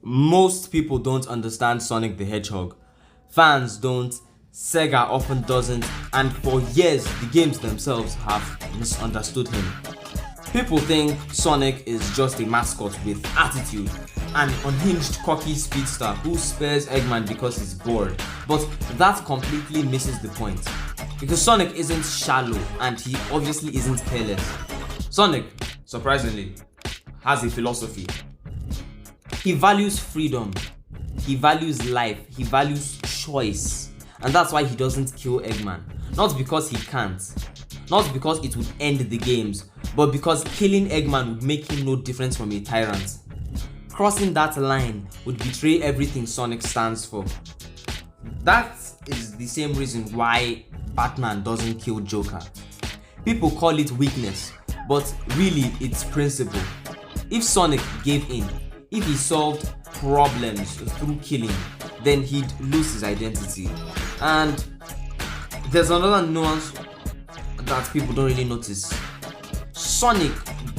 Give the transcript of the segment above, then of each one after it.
Most people don't understand Sonic the Hedgehog. Fans don't, Sega often doesn't, and for years the games themselves have misunderstood him. People think Sonic is just a mascot with attitude, an unhinged cocky speedster who spares Eggman because he's bored, but that completely misses the point. Because Sonic isn't shallow and he obviously isn't careless. Sonic, surprisingly, has a philosophy. He values freedom, he values life, he values choice, and that's why he doesn't kill Eggman. Not because he can't, not because it would end the games, but because killing Eggman would make him no different from a tyrant. Crossing that line would betray everything Sonic stands for. That is the same reason why Batman doesn't kill Joker. People call it weakness, but really it's principle. If Sonic gave in, if he solved problems through killing, then he'd lose his identity. And there's another nuance that people don't really notice. Sonic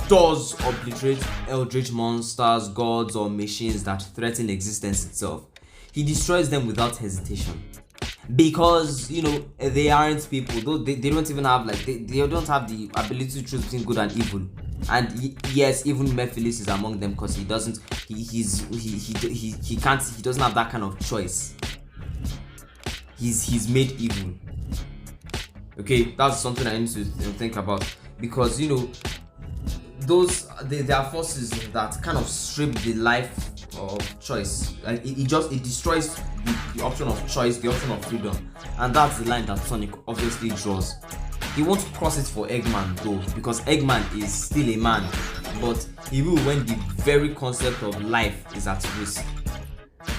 does obliterate eldritch monsters, gods, or machines that threaten existence itself. He destroys them without hesitation. Because, they aren't people. They don't even have, they don't have the ability to choose between good and evil. And yes, even Mephiles is among them because he doesn't have that kind of choice. He's made evil. Okay, that's something I need to think about, because there are forces that kind of strip the life of choice. Like it destroys the option of choice, the option of freedom, and that's the line that Sonic obviously draws. He won't cross it for Eggman though, because Eggman is still a man, but he will when the very concept of life is at risk.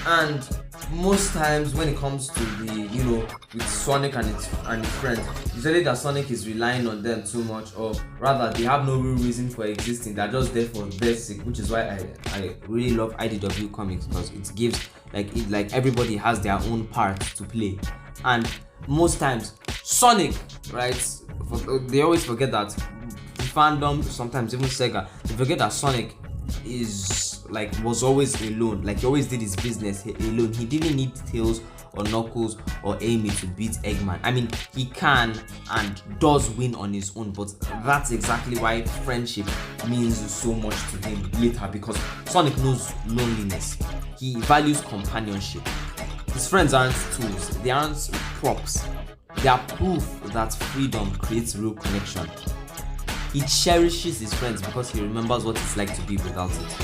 And most times when it comes to with Sonic and his friends, usually that Sonic is relying on them too much, or rather they have no real reason for existing. They're just there for their sake, which is why I really love IDW comics, because it gives like everybody has their own part to play. And most times Sonic, right, they always forget that the fandom, sometimes even Sega, they forget that Sonic was always alone. He always did his business alone. He didn't need Tails or Knuckles or Amy to beat Eggman. I mean, he can and does win on his own, but that's exactly why friendship means so much to him later, because Sonic knows loneliness. He values companionship. His friends aren't tools, they aren't props. They are proof that freedom creates real connection. He cherishes his friends because he remembers what it's like to be without it.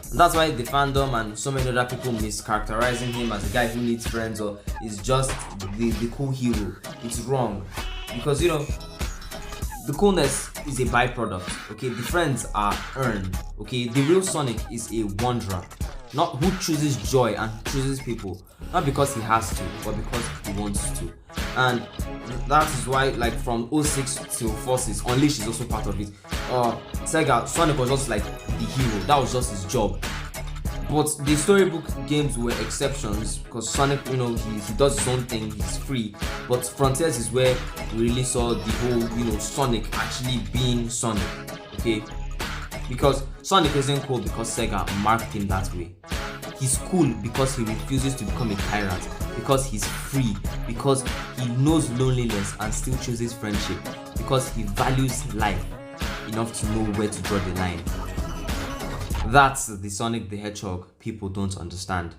And that's why the fandom and so many other people mischaracterizing him as a guy who needs friends or is just the cool hero. It's wrong, because the coolness is a byproduct. Okay, the friends are earned. Okay, the real Sonic is a wanderer, not who chooses joy and chooses people, not because he has to, but because he wants to. And that is why, from 06 till Forces, Unleashed is also part of it. Sega, Sonic was just like the hero, that was just his job. But the storybook games were exceptions, because Sonic, he does his own thing, he's free. But Frontiers is where we really saw the whole, Sonic actually being Sonic, okay? Because Sonic isn't cool because Sega marked him that way. He's cool because he refuses to become a tyrant, because he's free, because he knows loneliness and still chooses friendship, because he values life enough to know where to draw the line. That's the Sonic the Hedgehog people don't understand.